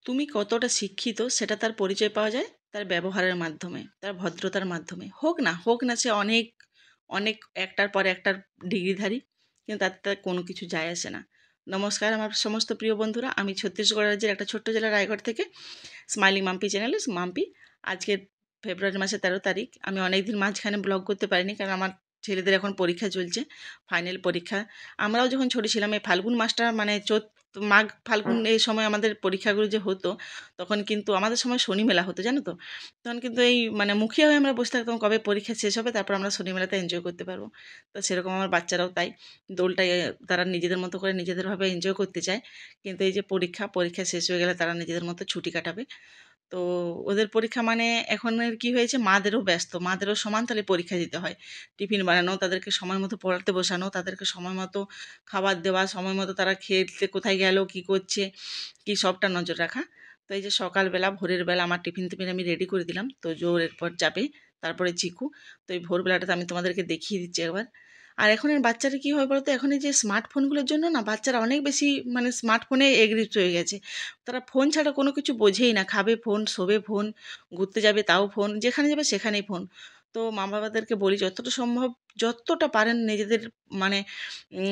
তুমি কতটা শিক্ষিত সেটা তার পরিচয় পাওয়া যায় তার ব্যবহারের মাধ্যমে, তার ভদ্রতার মাধ্যমে। হোক না সে অনেক, অনেক একটার পর একটার ডিগ্রিধারী, কিন্তু তাতে কোনো কিছু যায় আসে না। নমস্কার আমার সমস্ত প্রিয় বন্ধুরা, আমি ছত্তিশগড় রাজ্যের একটা ছোট্ট জেলা রায়গড় থেকে স্মাইলিং মাম্পি চ্যানেলে মাম্পি। আজকে ফেব্রুয়ারি মাসের 13 তারিখ। আমি অনেক দিন মাঝখানে ব্লগ করতে পারিনি, কারণ আমার ছেলেদের এখন পরীক্ষা চলছে, ফাইনাল পরীক্ষা। আমরাও যখন ছোটো ছিলাম এই ফাল্গুন মাসটা মানে মাঘ ফাল্গুন এই সময় আমাদের পরীক্ষাগুলো যে হতো, তখন কিন্তু আমাদের সময় শনি মেলা হতো, জানো তো। তখন কিন্তু এই মানে মুখিয়া হয়ে আমরা বসে থাকতাম কবে পরীক্ষা শেষ হবে, তারপর আমরা শনি মেলাতে এনজয় করতে পারবো। তো সেরকম আমার বাচ্চারাও তাই, দোলটায় তারা নিজেদের মতো করে নিজেদেরভাবে এনজয় করতে চায়। কিন্তু এই যে পরীক্ষা শেষ হয়ে গেলে তারা নিজেদের মতো ছুটি কাটাবে। তো ওদের পরীক্ষা মানে এখনের কি হয়েছে, মাদেরও ব্যস্ত, মাদেরও সমান তালে পরীক্ষা দিতে হয়। টিফিন বানানো, তাদেরকে সময় মতো পড়াতে বসানো, তাদেরকে সময় মতো খাবার দেওয়া, সময় মতো তারা খেলতে কোথায় গেল, কী করছে, কি সবটা নজর রাখা। তো এই যে সকালবেলা ভোরের বেলা আমার টিফিন আমি রেডি করে দিলাম, তো জোর এরপর যাবে, তারপরে চিকু। তো এই ভোরবেলাটাতে আমি তোমাদেরকে দেখিয়ে দিচ্ছি একবার। আর এখনের বাচ্চারা কী হয় বলতো, এখন এই যে স্মার্টফোনগুলোর জন্য না বাচ্চারা অনেক বেশি মানে স্মার্টফোনে এগ্রিপ্ট হয়ে গেছে। তারা ফোন ছাড়া কোনো কিছু বোঝেই না, খাবে ফোন, শোবে ফোন, ঘুরতে যাবে তাও ফোন, যেখানে যাবে সেখানেই ফোন। তো মা বাবাদেরকে বলি যতটা সম্ভব, যতটা পারেন নিজেদের মানে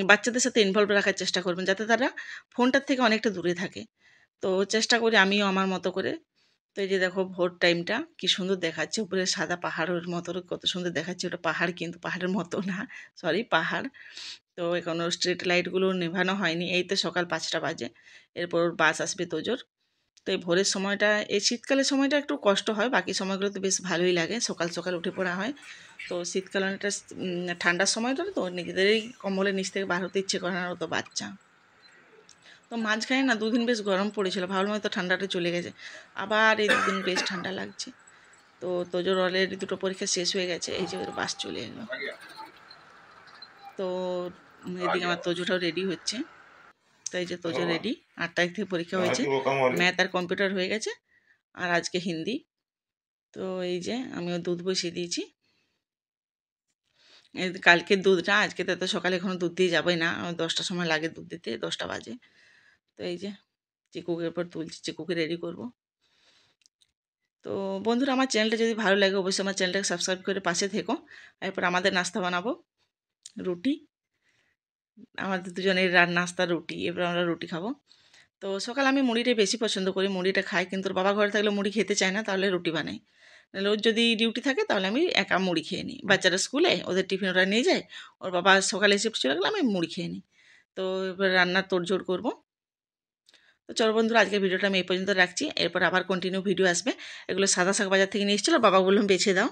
বাচ্চাদের সাথে ইনভলভ রাখার চেষ্টা করবেন, যাতে তারা ফোনটার থেকে অনেকটা দূরে থাকে। তো চেষ্টা করি আমিও আমার মতো করে। তো এই যে দেখো ভোর টাইমটা কি সুন্দর দেখাচ্ছে, উপরে সাদা পাহাড়ের মতো কত সুন্দর দেখাচ্ছে। ওটা পাহাড়, কিন্তু পাহাড়ের মতো না, সরি পাহাড়। তো এখনও স্ট্রিট লাইটগুলো নেভানো হয়নি, এই তো সকাল 5টা বাজে। এরপর বাস আসবে তোজোর। তো এই ভোরের সময়টা, এই শীতকালের সময়টা একটু কষ্ট হয়, বাকি সময়গুলো তো বেশ ভালোই লাগে, সকাল সকাল উঠে পড়া হয়। তো শীতকাল অনেকটা ঠান্ডার সময়টা তো নিজেদেরই কম্বলের নিচ থেকে বার হতে ইচ্ছে করে না, ও তো বাচ্চা। তো মাঝখানে না 2 দিন বেশ গরম পড়েছিল, ভাবলাম হয়তো ঠান্ডাটা চলে গেছে, আবার এই 2 দিন বেশ ঠান্ডা লাগছে। তো তোজোর অলরেডি 2টো পরীক্ষা শেষ হয়ে গেছে, এই যে ওর বাস চলে এলো। তো এদিকে আমার তোজোটাও রেডি হচ্ছে। তো এই যে তোজো রেডি, 8 তারিখ থেকে পরীক্ষা হয়েছে, ম্যাথ আর কম্পিউটার হয়ে গেছে, আর আজকে হিন্দি। তো এই যে আমিও দুধ বসিয়ে দিয়েছি, এই কালকের দুধটা আজকে তো এত সকালে এখনও দুধ দিয়ে যাবে না, 10টার সময় লাগে দুধ দিতে, 10টা বাজে। তো এই যে চিকুকে এরপর তুলছি, চিকুকে রেডি করব। তো বন্ধুরা, আমার চ্যানেলটা যদি ভালো লাগে অবশ্যই আমার চ্যানেলটাকে সাবস্ক্রাইব করে পাশে থেকো। এরপর আমাদের নাস্তা বানাবো রুটি, আমাদের দুজনের নাস্তা রুটি, এরপর আমরা রুটি খাবো। তো সকালে আমি মুড়িটাই বেশি পছন্দ করি, মুড়িটা খাই, কিন্তু ওর বাবা ঘরে থাকলে মুড়ি খেতে চায় না, তাহলে রুটি বানাই। নাহলে ওর যদি ডিউটি থাকে তাহলে আমি একা মুড়ি খেয়ে নিই, বাচ্চারা স্কুলে ওদের টিফিন ওরা নিয়ে যায়, ওর বাবা সকালে শিফট চলে গেলে আমি মুড়ি খেয়ে নিই। তো এবার রান্নার তোড়জোড় করবো। তো চলো বন্ধুরা, আজকের ভিডিওটা আমি এই পর্যন্ত রাখছি, এরপর আবার কন্টিনিউ ভিডিও আসবে। এগুলো সাদা শাক বাজার থেকে নিয়ে এসেছিলো, বাবা বললাম বেছে দাও।